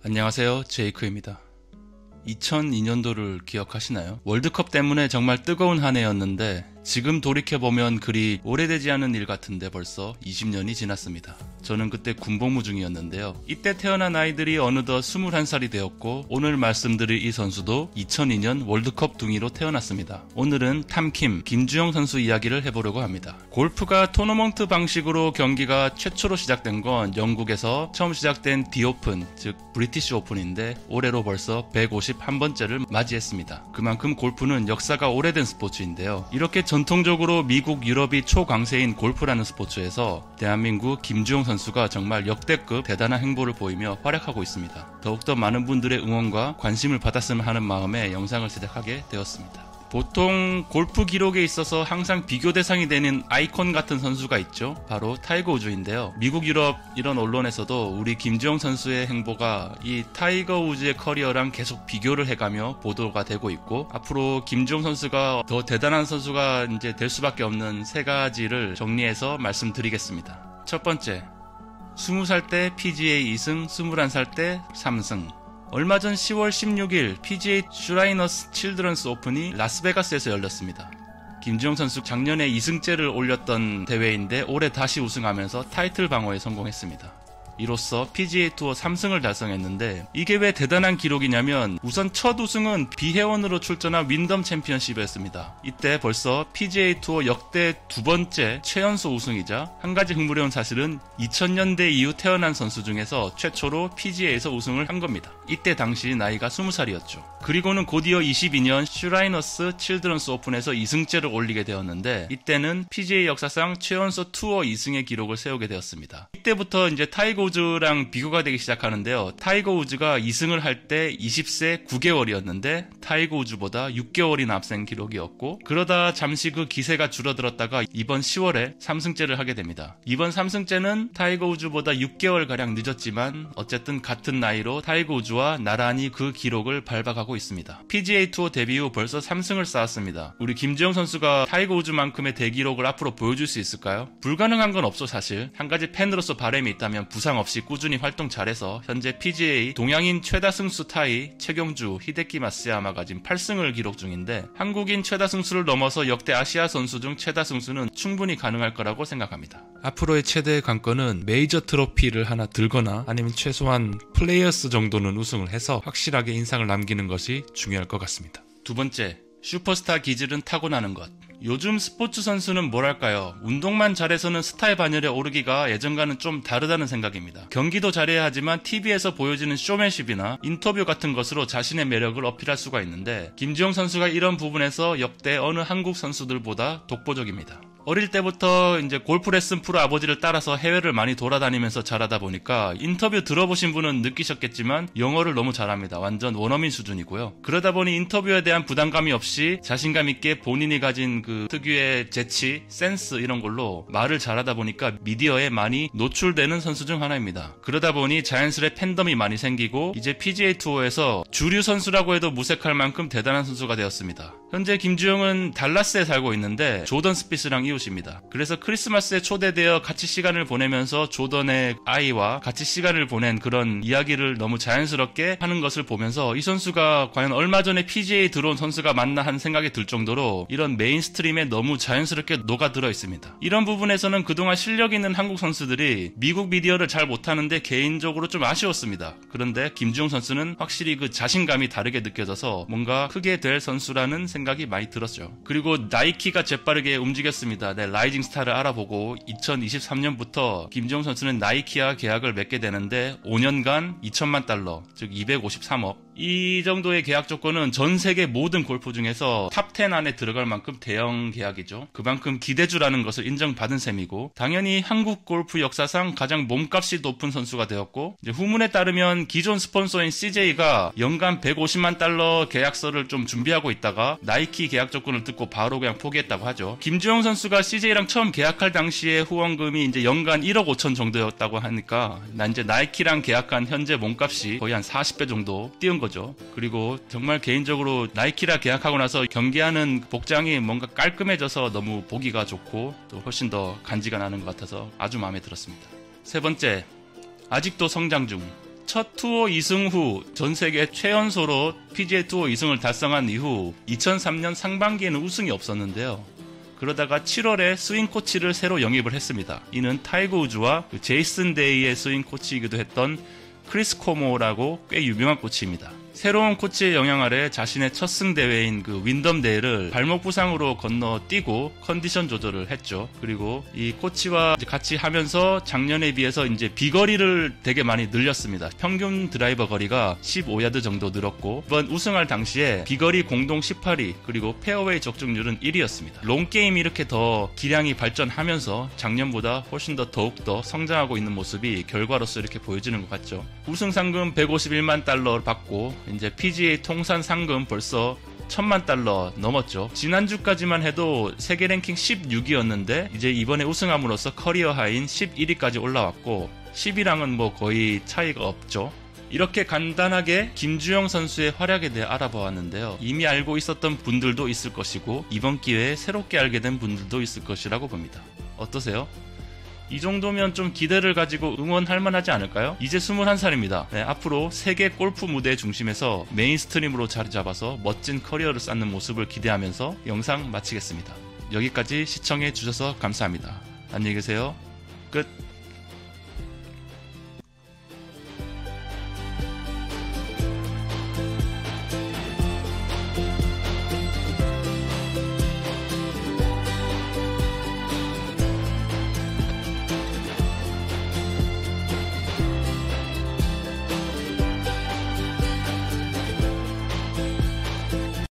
안녕하세요, 제이크입니다. 2002년도를 기억하시나요? 월드컵 때문에 정말 뜨거운 한 해였는데 지금 돌이켜보면 그리 오래되지 않은 일 같은데 벌써 20년이 지났습니다. 저는 그때 군복무 중이었는데요. 이때 태어난 아이들이 어느덧 21살이 되었고 오늘 말씀드릴 이 선수도 2002년 월드컵 둥이로 태어났습니다. 오늘은 탐킴, 김주영 선수 이야기를 해보려고 합니다. 골프가 토너먼트 방식으로 경기가 최초로 시작된 건 영국에서 처음 시작된 디오픈, 즉 브리티시 오픈인데 올해로 벌써 151번째를 맞이했습니다. 그만큼 골프는 역사가 오래된 스포츠인데요. 이렇게 전통적으로 미국, 유럽이 초강세인 골프라는 스포츠에서 대한민국 김주영 선수가 정말 역대급 대단한 행보를 보이며 활약하고 있습니다. 더욱더 많은 분들의 응원과 관심을 받았으면 하는 마음에 영상을 제작하게 되었습니다. 보통 골프 기록에 있어서 항상 비교 대상이 되는 아이콘 같은 선수가 있죠. 바로 타이거 우즈인데요. 미국, 유럽 이런 언론에서도 우리 김주영 선수의 행보가 이 타이거 우즈의 커리어랑 계속 비교를 해가며 보도가 되고 있고, 앞으로 김주영 선수가 더 대단한 선수가 이제 될 수밖에 없는 세 가지를 정리해서 말씀드리겠습니다. 첫 번째, 20살 때 PGA 2승, 21살 때 3승. 얼마 전 10월 16일 PGA 슈라이너스 칠드런스 오픈이 라스베가스에서 열렸습니다. 김주영 선수 작년에 2승째를 올렸던 대회인데 올해 다시 우승하면서 타이틀 방어에 성공했습니다. 이로써 PGA 투어 3승을 달성했는데 이게 왜 대단한 기록이냐면 우선 첫 우승은 비회원으로 출전한 윈덤 챔피언십이었습니다. 이때 벌써 PGA 투어 역대 두 번째 최연소 우승이자 한 가지 흥미로운 사실은 2000년대 이후 태어난 선수 중에서 최초로 PGA에서 우승을 한 겁니다. 이때 당시 나이가 20살이었죠. 그리고는 곧이어 22년 슈라이너스 칠드런스 오픈에서 2승째를 올리게 되었는데 이때는 PGA 역사상 최연소 투어 2승의 기록을 세우게 되었습니다. 이때부터 이제 타이거 우즈랑 비교가 되기 시작하는데요. 타이거 우즈가 2승을 할 때 20세 9개월이었는데 타이거 우즈보다 6개월이나 앞선 기록이었고, 그러다 잠시 그 기세가 줄어들었다가 이번 10월에 3승째를 하게 됩니다. 이번 3승째는 타이거 우즈보다 6개월가량 늦었지만 어쨌든 같은 나이로 타이거 우즈와 나란히 그 기록을 밟아가고 있습니다. PGA 투어 데뷔 후 벌써 3승을 쌓았습니다. 우리 김주영 선수가 타이거 우즈만큼의 대기록을 앞으로 보여줄 수 있을까요? 불가능한 건 없어. 사실 한 가지 팬으로서 바람이 있다면 부상 없이 꾸준히 활동 잘해서 현재 PGA 동양인 최다 승수 타이 최경주, 히데키 마쓰야마가 지금 8승을 기록 중인데 한국인 최다 승수를 넘어서 역대 아시아 선수 중 최다 승수는 충분히 가능할 거라고 생각합니다. 앞으로의 최대의 관건은 메이저 트로피를 하나 들거나 아니면 최소한 플레이어스 정도는 우승을 해서 확실하게 인상을 남기는 것이 중요할 것 같습니다. 두 번째, 슈퍼스타 기질은 타고나는 것. 요즘 스포츠 선수는 뭐랄까요, 운동만 잘해서는 스타의 반열에 오르기가 예전과는 좀 다르다는 생각입니다. 경기도 잘해야 하지만 TV에서 보여지는 쇼맨십이나 인터뷰 같은 것으로 자신의 매력을 어필할 수가 있는데 김주영 선수가 이런 부분에서 역대 어느 한국 선수들보다 독보적입니다. 어릴 때부터 이제 골프 레슨 프로 아버지를 따라서 해외를 많이 돌아다니면서 자라다 보니까 인터뷰 들어보신 분은 느끼셨겠지만 영어를 너무 잘합니다. 완전 원어민 수준이고요. 그러다 보니 인터뷰에 대한 부담감이 없이 자신감 있게 본인이 가진 그 특유의 재치, 센스 이런 걸로 말을 잘하다 보니까 미디어에 많이 노출되는 선수 중 하나입니다. 그러다 보니 자연스레 팬덤이 많이 생기고 이제 PGA 투어에서 주류 선수라고 해도 무색할 만큼 대단한 선수가 되었습니다. 현재 김주영은 달라스에 살고 있는데 조던 스피스랑 이웃입니다. 그래서 크리스마스에 초대되어 같이 시간을 보내면서 조던의 아이와 같이 시간을 보낸 그런 이야기를 너무 자연스럽게 하는 것을 보면서 이 선수가 과연 얼마 전에 PGA에 들어온 선수가 맞나 하는 생각이 들 정도로 이런 메인스트림에 너무 자연스럽게 녹아들어 있습니다. 이런 부분에서는 그동안 실력 있는 한국 선수들이 미국 미디어를 잘 못하는데 개인적으로 좀 아쉬웠습니다. 그런데 김주영 선수는 확실히 그 자신감이 다르게 느껴져서 뭔가 크게 될 선수라는 생각이 많이 들었죠. 그리고 나이키가 재빠르게 움직였습니다. 라이징 스타를 알아보고 2023년부터 김주영 선수는 나이키와 계약을 맺게 되는데 5년간 2천만 달러, 즉 253억. 이 정도의 계약 조건은 전 세계 모든 골프 중에서 탑 10 안에 들어갈 만큼 대형 계약이죠. 그만큼 기대주라는 것을 인정받은 셈이고, 당연히 한국 골프 역사상 가장 몸값이 높은 선수가 되었고, 이제 후문에 따르면 기존 스폰서인 CJ가 연간 150만 달러 계약서를 좀 준비하고 있다가 나이키 계약 조건을 듣고 바로 그냥 포기했다고 하죠. 김주영 선수가 CJ랑 처음 계약할 당시에 후원금이 이제 연간 1억 5천 정도였다고 하니까 난 이제 나이키랑 계약한 현재 몸값이 거의 한 40배 정도 띄운 거죠. 그리고 정말 개인적으로 나이키라 계약하고 나서 경기하는 복장이 뭔가 깔끔해져서 너무 보기가 좋고 또 훨씬 더 간지가 나는 것 같아서 아주 마음에 들었습니다. 세 번째, 아직도 성장 중. 첫 투어 2승 후 전 세계 최연소로 PGA 투어 2승을 달성한 이후 2003년 상반기에는 우승이 없었는데요. 그러다가 7월에 스윙 코치를 새로 영입을 했습니다. 이는 타이거 우즈와 제이슨 데이의 스윙 코치이기도 했던 크리스 코모라고 꽤 유명한 코치입니다. 새로운 코치의 영향 아래 자신의 첫 승 대회인 그 윈덤데이를 발목 부상으로 건너뛰고 컨디션 조절을 했죠. 그리고 이 코치와 같이 하면서 작년에 비해서 이제 비거리를 되게 많이 늘렸습니다. 평균 드라이버 거리가 15야드 정도 늘었고, 이번 우승할 당시에 비거리 공동 18위, 그리고 페어웨이 적중률은 1위였습니다. 롱게임이 이렇게 더 기량이 발전하면서 작년보다 훨씬 더욱더 성장하고 있는 모습이 결과로서 이렇게 보여지는 것 같죠. 우승 상금 151만 달러 받고 이제 PGA 통산 상금 벌써 1000만 달러 넘었죠. 지난주까지만 해도 세계 랭킹 16위였는데 이제 이번에 우승함으로써 커리어 하인 11위까지 올라왔고 10위랑은 뭐 거의 차이가 없죠. 이렇게 간단하게 김주영 선수의 활약에 대해 알아보았는데요. 이미 알고 있었던 분들도 있을 것이고 이번 기회에 새롭게 알게 된 분들도 있을 것이라고 봅니다. 어떠세요? 이 정도면 좀 기대를 가지고 응원할 만하지 않을까요? 이제 21살입니다. 네, 앞으로 세계 골프 무대 중심에서 메인스트림으로 자리 잡아서 멋진 커리어를 쌓는 모습을 기대하면서 영상 마치겠습니다. 여기까지 시청해 주셔서 감사합니다. 안녕히 계세요. 끝.